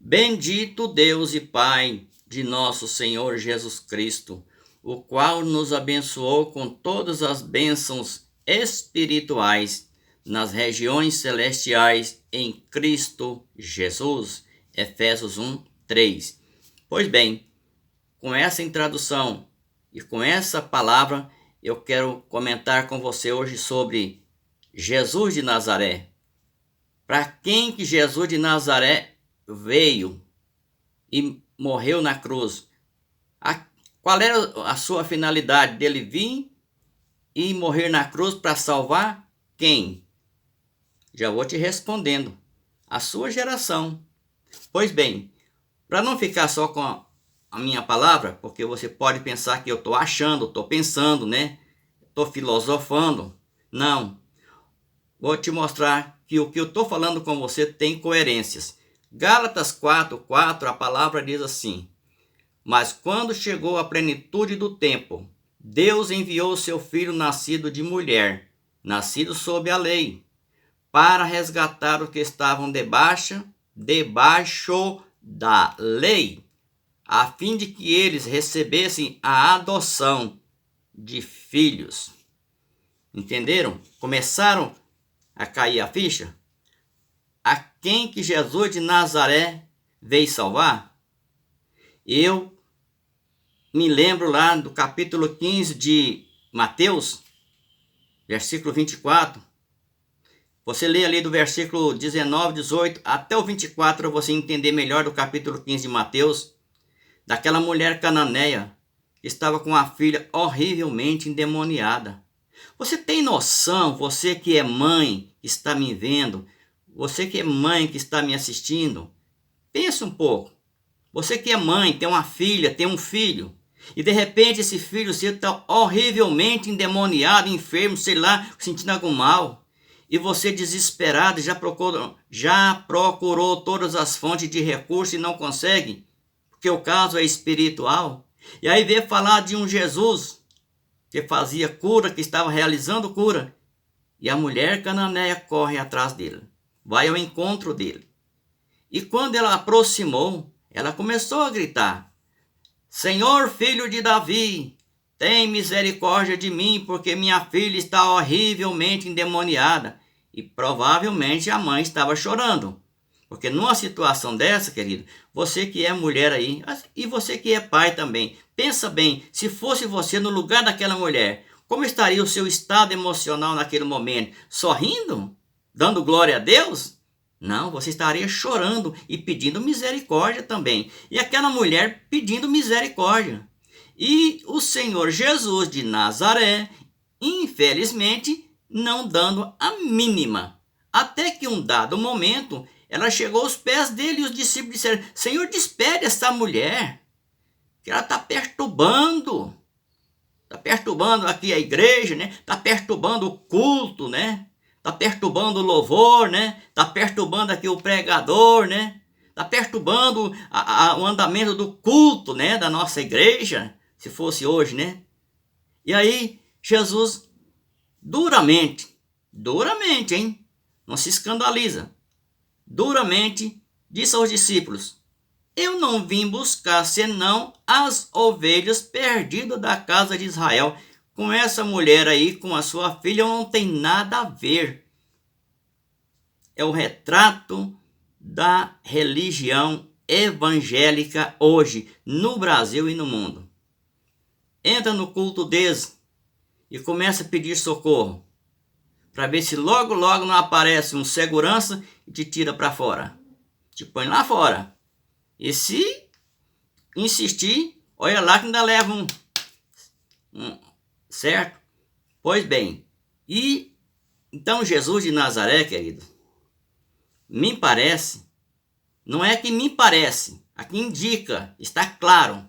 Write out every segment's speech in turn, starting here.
Bendito Deus e Pai de nosso Senhor Jesus Cristo, o qual nos abençoou com todas as bênçãos espirituais nas regiões celestiais em Cristo Jesus. Efésios 1:3. Pois bem, com essa introdução e com essa palavra, eu quero comentar com você hoje sobre Jesus de Nazaré. Para quem que Jesus de Nazaré veio e morreu na cruz? Qual era a sua finalidade dele vir e morrer na cruz para salvar quem? Já vou te respondendo. A sua geração. Pois bem, para não ficar só com a minha palavra, porque você pode pensar que eu estou achando, estou pensando, né? Estou filosofando. Não. Vou te mostrar que o que eu estou falando com você tem coerências. Gálatas 4:4, a palavra diz assim: mas quando chegou a plenitude do tempo, Deus enviou seu filho nascido de mulher, nascido sob a lei, para resgatar os que estavam debaixo da lei, a fim de que eles recebessem a adoção de filhos. Entenderam? Começaram a cair a ficha? A quem que Jesus de Nazaré veio salvar? Eu me lembro lá do capítulo 15 de Mateus, versículo 24. Você lê ali do versículo 19, 18 até o 24 para você entender melhor do capítulo 15 de Mateus, daquela mulher cananeia que estava com a filha horrivelmente endemoniada. Você tem noção, você que é mãe, que está me vendo, você que é mãe que está me assistindo, pensa um pouco. Você que é mãe, tem uma filha, tem um filho, e de repente esse filho seu está horrivelmente endemoniado, enfermo, sei lá, sentindo algum mal. E você desesperado já procurou todas as fontes de recurso e não consegue, porque o caso é espiritual. E aí vem falar de um Jesus que fazia cura, que estava realizando cura. E a mulher cananeia corre atrás dele, vai ao encontro dele. E quando ela aproximou, ela começou a gritar: Senhor, filho de Davi, tem misericórdia de mim, porque minha filha está horrivelmente endemoniada. E provavelmente a mãe estava chorando. Porque numa situação dessa, querido, você que é mulher aí, e você que é pai também, pensa bem, se fosse você no lugar daquela mulher, como estaria o seu estado emocional naquele momento? Sorrindo? Dando glória a Deus? Não, você estaria chorando e pedindo misericórdia também. E aquela mulher pedindo misericórdia. E o Senhor Jesus de Nazaré, infelizmente, não dando a mínima. Até que um dado momento, ela chegou aos pés dele e os discípulos disseram: Senhor, despede essa mulher, que ela está perturbando. Está perturbando aqui a igreja, né? Está perturbando o culto, né? Está perturbando o louvor, né? Está perturbando aqui o pregador, né? Está perturbando o andamento do culto, né? Da nossa igreja, se fosse hoje, né? E aí, Jesus, duramente, hein? Não se escandaliza. Duramente, disse aos discípulos: eu não vim buscar senão as ovelhas perdidas da casa de Israel. Com essa mulher aí, com a sua filha, não tem nada a ver. É o retrato da religião evangélica hoje, no Brasil e no mundo. Entra no culto deles e começa a pedir socorro, para ver se logo não aparece um segurança e te tira para fora. Te põe lá fora. E se insistir, olha lá que ainda leva certo? Pois bem, e então Jesus de Nazaré, querido, me parece, não é que me parece, aqui indica, está claro,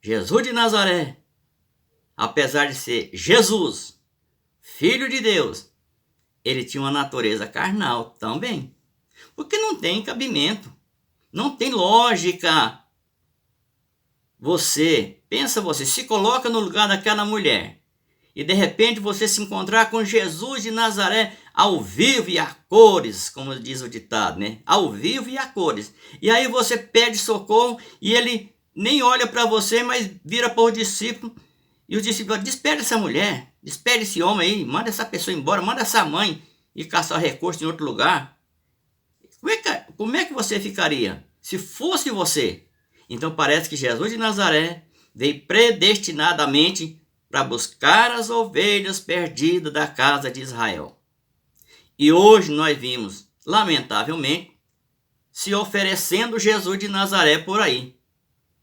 Jesus de Nazaré, apesar de ser Jesus, Filho de Deus, ele tinha uma natureza carnal também, porque não tem cabimento, não tem lógica. Você se coloca no lugar daquela mulher e de repente você se encontrar com Jesus de Nazaré, ao vivo e a cores, como diz o ditado, né? Ao vivo e a cores. E aí você pede socorro e ele nem olha para você, mas vira para o discípulo. E o discípulo diz: despede essa mulher, despede esse homem aí, manda essa pessoa embora, manda essa mãe e caçar recurso em outro lugar. Como é que você ficaria se fosse você? Então parece que Jesus de Nazaré veio predestinadamente para buscar as ovelhas perdidas da casa de Israel. E hoje nós vimos, lamentavelmente, se oferecendo Jesus de Nazaré por aí.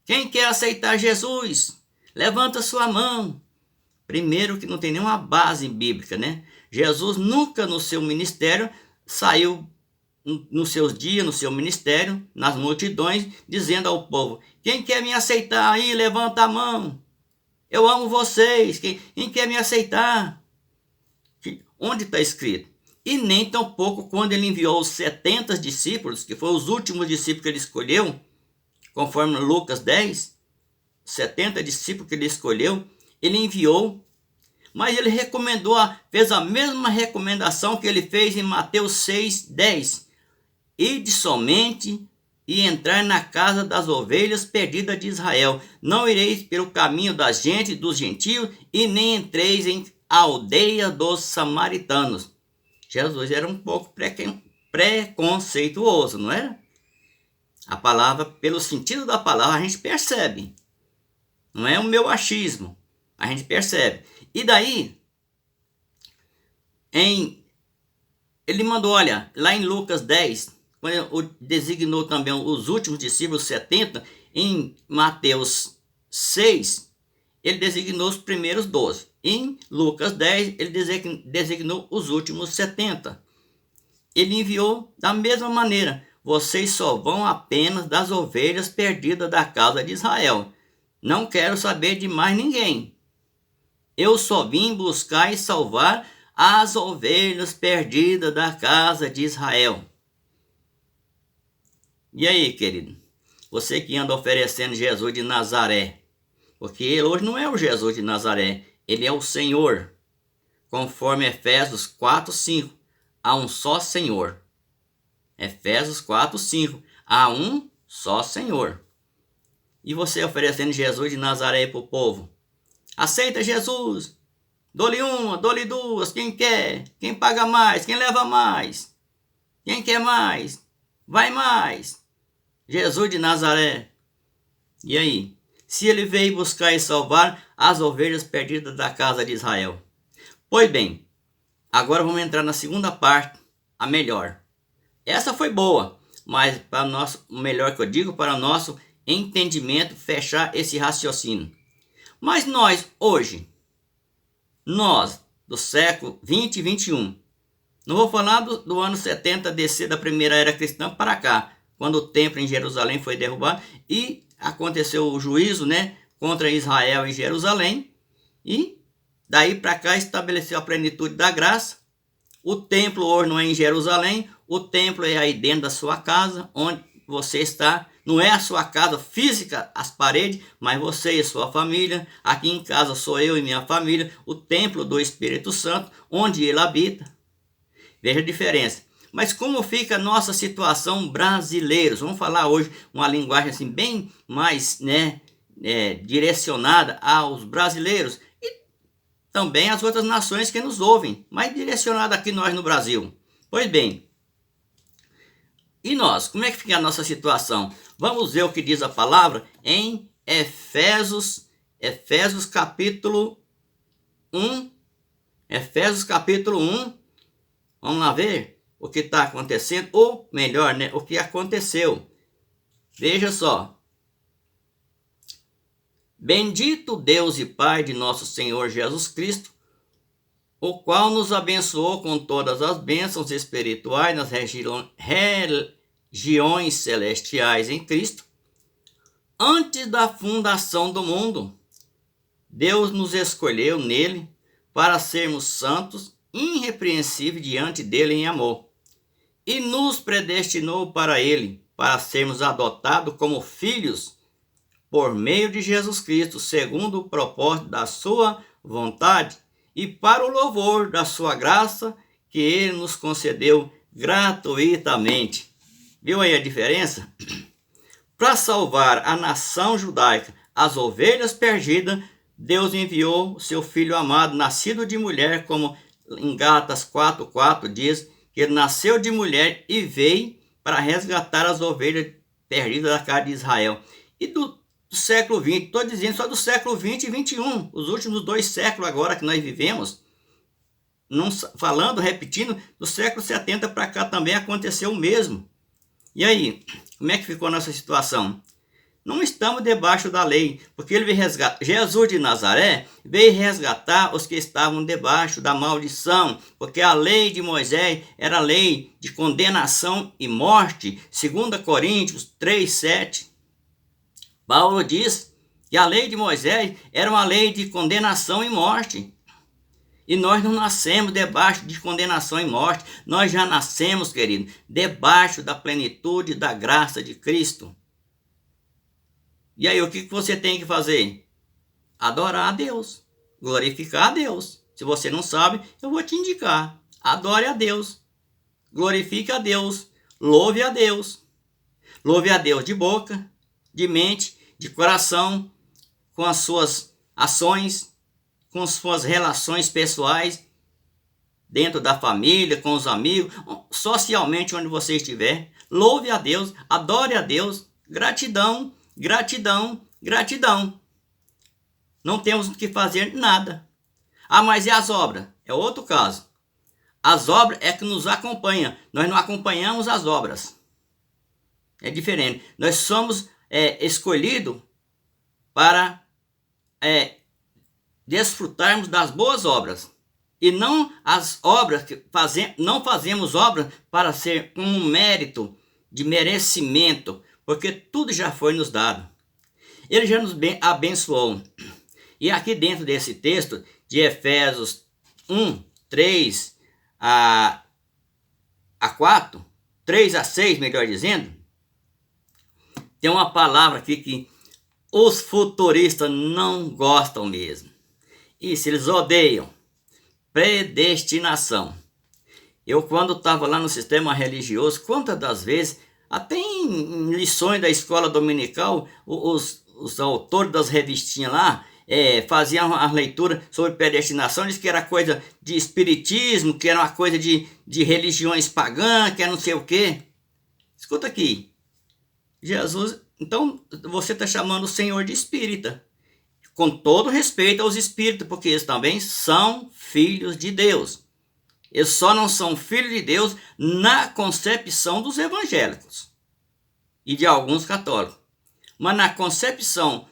Quem quer aceitar Jesus? Levanta sua mão. Primeiro que não tem nenhuma base bíblica, né? Jesus nunca no seu ministério saiu nos seus dias, no seu ministério, nas multidões, dizendo ao povo: quem quer me aceitar aí, levanta a mão. Eu amo vocês. Quem quer me aceitar? Onde está escrito? E nem tampouco quando ele enviou os 70 discípulos, que foram os últimos discípulos que ele escolheu, conforme Lucas 10, 70 discípulos que ele escolheu, ele enviou, mas ele fez a mesma recomendação que ele fez em Mateus 6, 10. Ide somente e entrar na casa das ovelhas perdidas de Israel. Não ireis pelo caminho das gentes, dos gentios, e nem entreis em aldeia dos samaritanos. Jesus era um pouco preconceituoso, não era? A palavra, pelo sentido da palavra, a gente percebe. Não é o meu achismo. A gente percebe. E daí, ele mandou, olha, lá em Lucas 10, quando designou também os últimos discípulos 70, em Mateus 6, ele designou os primeiros 12. Em Lucas 10, ele designou os últimos 70. Ele enviou da mesma maneira: vocês só vão apenas das ovelhas perdidas da casa de Israel. Não quero saber de mais ninguém. Eu só vim buscar e salvar as ovelhas perdidas da casa de Israel. E aí, querido? Você que anda oferecendo Jesus de Nazaré. Porque ele hoje não é o Jesus de Nazaré. Ele é o Senhor. Conforme Efésios 4, 5. Há um só Senhor. Efésios 4, 5. Há um só Senhor. E você oferecendo Jesus de Nazaré para o povo. Aceita Jesus. Dou-lhe uma, dou-lhe duas. Quem quer? Quem paga mais? Quem leva mais? Quem quer mais? Vai mais. Jesus de Nazaré. E aí? Se ele veio buscar e salvar as ovelhas perdidas da casa de Israel. Pois bem, agora vamos entrar na segunda parte, a melhor. Essa foi boa, mas para o melhor que eu digo, para o nosso entendimento, fechar esse raciocínio. Mas nós, hoje, nós, do século 20 e 21, não vou falar do ano 70 DC da primeira era cristã para cá, quando o templo em Jerusalém foi derrubado e aconteceu o juízo, né, contra Israel em Jerusalém, e daí para cá estabeleceu a plenitude da graça. O templo hoje não é em Jerusalém, o templo é aí dentro da sua casa, onde você está. Não é a sua casa física, as paredes, mas você e sua família. Aqui em casa sou eu e minha família, o templo do Espírito Santo, onde ele habita. Veja a diferença. Mas como fica a nossa situação brasileiros? Vamos falar hoje uma linguagem assim bem mais, né, direcionada aos brasileiros e também às outras nações que nos ouvem, mas direcionada aqui nós no Brasil. Pois bem, e nós? Como é que fica a nossa situação? Vamos ver o que diz a palavra em Efésios capítulo 1. Efésios capítulo 1. Vamos lá ver o que está acontecendo, ou melhor, né, o que aconteceu. Veja só. Bendito Deus e Pai de nosso Senhor Jesus Cristo, o qual nos abençoou com todas as bênçãos espirituais nas regiões celestiais em Cristo. Antes da fundação do mundo, Deus nos escolheu nele para sermos santos, irrepreensíveis diante dele em amor, e nos predestinou para ele, para sermos adotados como filhos por meio de Jesus Cristo, segundo o propósito da sua vontade, e para o louvor da sua graça, que ele nos concedeu gratuitamente. Viu aí a diferença? Para salvar a nação judaica, as ovelhas perdidas, Deus enviou o seu Filho amado, nascido de mulher, como em Gálatas 4:4 diz, que ele nasceu de mulher e veio para resgatar as ovelhas perdidas da casa de Israel. E do século XX, estou dizendo só do século XX e XXI, os últimos 2 séculos agora que nós vivemos, não falando, repetindo, do século 70 para cá também aconteceu o mesmo. E aí, como é que ficou a nossa situação? Não estamos debaixo da lei, porque ele veio resgatar. Jesus de Nazaré veio resgatar os que estavam debaixo da maldição, porque a lei de Moisés era lei de condenação e morte, 2 Coríntios 3:7. Paulo diz que a lei de Moisés era uma lei de condenação e morte. E nós não nascemos debaixo de condenação e morte. Nós já nascemos, querido, debaixo da plenitude da graça de Cristo. E aí, o que você tem que fazer? Adorar a Deus, glorificar a Deus. Se você não sabe, eu vou te indicar. Adore a Deus, glorifique a Deus, louve a Deus. Louve a Deus de boca, de mente, de coração, com as suas ações, com suas relações pessoais, dentro da família, com os amigos, socialmente onde você estiver. Louve a Deus, adore a Deus, gratidão, gratidão, gratidão. Não temos o que fazer nada. Ah, mas e as obras? É outro caso. As obras é que nos acompanham. Nós não acompanhamos as obras. É diferente. Nós somos escolhidos para desfrutarmos das boas obras. E não as obras que não fazemos obras para ser um mérito de merecimento, porque tudo já foi nos dado. Ele já nos abençoou. E aqui dentro desse texto de Efésios 1:3 a 4, 3 a 6, melhor dizendo, tem uma palavra aqui que os futuristas não gostam mesmo. Isso, eles odeiam. Predestinação. Eu, quando estava lá no sistema religioso, quantas das vezes, até em lições da escola dominical, os autores das revistinhas lá faziam a leitura sobre predestinação, diz que era coisa de espiritismo, que era uma coisa de religiões pagãs, que era não sei o quê. Escuta aqui. Jesus, então você está chamando o Senhor de espírita. Com todo respeito aos espíritos, porque eles também são filhos de Deus. Eles só não são filhos de Deus na concepção dos evangélicos e de alguns católicos. Mas na concepção,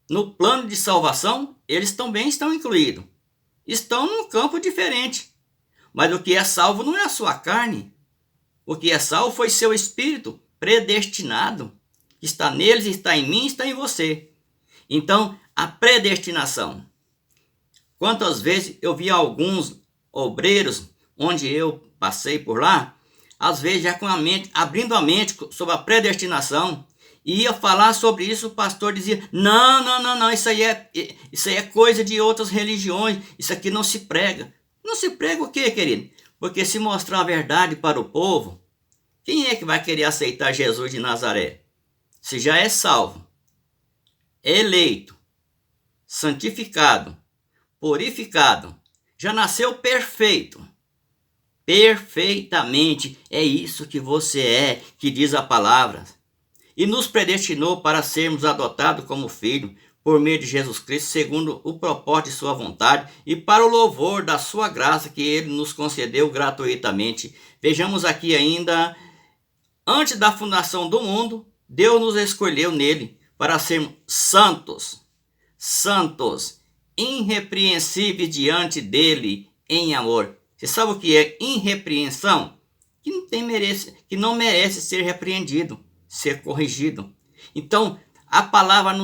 no plano de salvação, eles também estão incluídos. Estão num campo diferente. Mas o que é salvo não é a sua carne. O que é salvo foi seu espírito predestinado. Está neles, está em mim, está em você. Então, a predestinação. Quantas vezes eu vi alguns obreiros, onde eu passei por lá, às vezes já com a mente, abrindo a mente sobre a predestinação, e ia falar sobre isso, o pastor dizia, não, isso aí é coisa de outras religiões, isso aqui não se prega. Não se prega o quê, querido? Porque se mostrar a verdade para o povo, quem é que vai querer aceitar Jesus de Nazaré? Se já é salvo, eleito, santificado, purificado, já nasceu perfeito, perfeitamente, é isso que você é, que diz a palavra, e nos predestinou para sermos adotados como filho, por meio de Jesus Cristo, segundo o propósito de sua vontade, e para o louvor da sua graça que ele nos concedeu gratuitamente. Vejamos aqui ainda, antes da fundação do mundo, Deus nos escolheu nele para sermos santos, irrepreensíveis diante dele em amor. Você sabe o que é irrepreensão? Que não merece ser repreendido, ser corrigido. Então, a palavra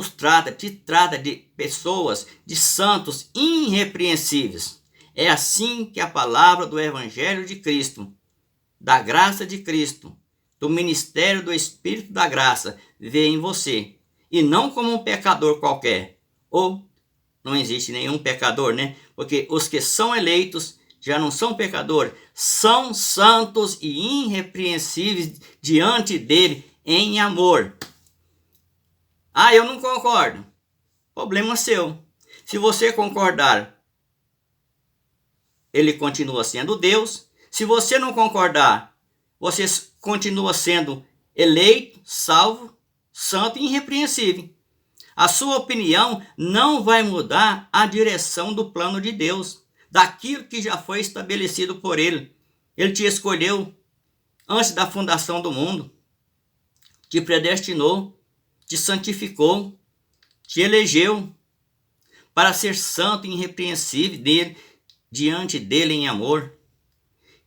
te trata de pessoas, de santos irrepreensíveis. É assim que a palavra do Evangelho de Cristo, da graça de Cristo, do ministério do Espírito da graça, vê em você. E não como um pecador qualquer. Ou não existe nenhum pecador, né? Porque os que são eleitos já não são pecadores, são santos e irrepreensíveis diante dele em amor. Ah, eu não concordo. Problema seu. Se você concordar, ele continua sendo Deus. Se você não concordar, você continua sendo eleito, salvo, santo e irrepreensível. A sua opinião não vai mudar a direção do plano de Deus, daquilo que já foi estabelecido por ele. Ele te escolheu antes da fundação do mundo, te predestinou, te santificou, te elegeu para ser santo e irrepreensível dele, diante dele em amor.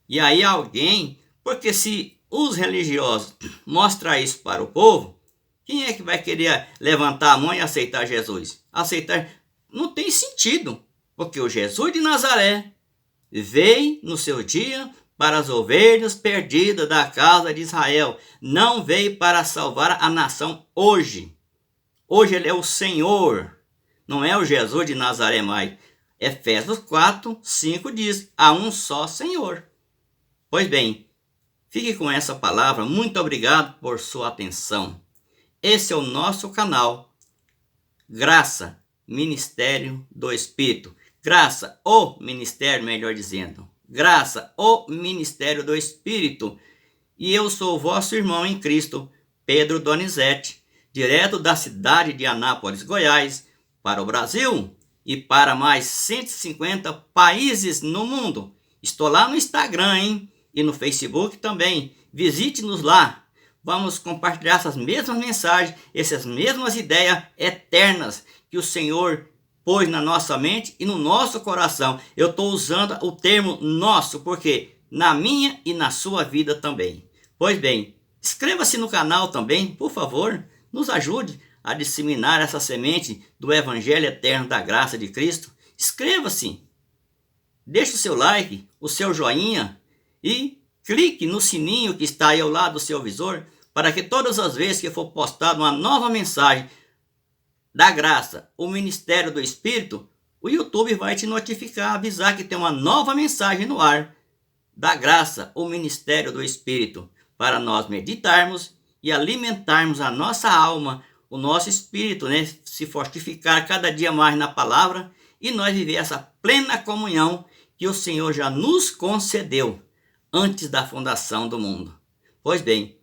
E aí alguém, porque se os religiosos mostram isso para o povo, quem é que vai querer levantar a mão e aceitar Jesus? Aceitar não tem sentido, porque o Jesus de Nazaré veio no seu dia para as ovelhas perdidas da casa de Israel. Não veio para salvar a nação hoje. Hoje ele é o Senhor, não é o Jesus de Nazaré mais. Efésios 4, 5 diz, há um só Senhor. Pois bem, fique com essa palavra. Muito obrigado por sua atenção. Esse é o nosso canal, Graça, Ministério do Espírito. Graça, o Ministério, melhor dizendo. Graça, o Ministério do Espírito. E eu sou o vosso irmão em Cristo, Pedro Donizete, direto da cidade de Anápolis, Goiás, para o Brasil e para mais 150 países no mundo. Estou lá no Instagram, hein? E no Facebook também. Visite-nos lá. Vamos compartilhar essas mesmas mensagens, essas mesmas ideias eternas que o Senhor pôs na nossa mente e no nosso coração. Eu estou usando o termo nosso, porque na minha e na sua vida também. Pois bem, inscreva-se no canal também, por favor. Nos ajude a disseminar essa semente do Evangelho Eterno da Graça de Cristo. Inscreva-se. Deixe o seu like, o seu joinha e clique no sininho que está aí ao lado do seu visor, para que todas as vezes que for postada uma nova mensagem da graça, o Ministério do Espírito, o YouTube vai te notificar, avisar que tem uma nova mensagem no ar da graça, o Ministério do Espírito, para nós meditarmos e alimentarmos a nossa alma, o nosso espírito, né? Se fortificar cada dia mais na palavra e nós viver essa plena comunhão que o Senhor já nos concedeu antes da fundação do mundo. Pois bem,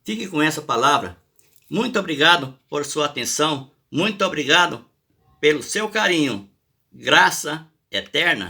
fique com essa palavra. Muito obrigado por sua atenção. Muito obrigado pelo seu carinho. Graça eterna.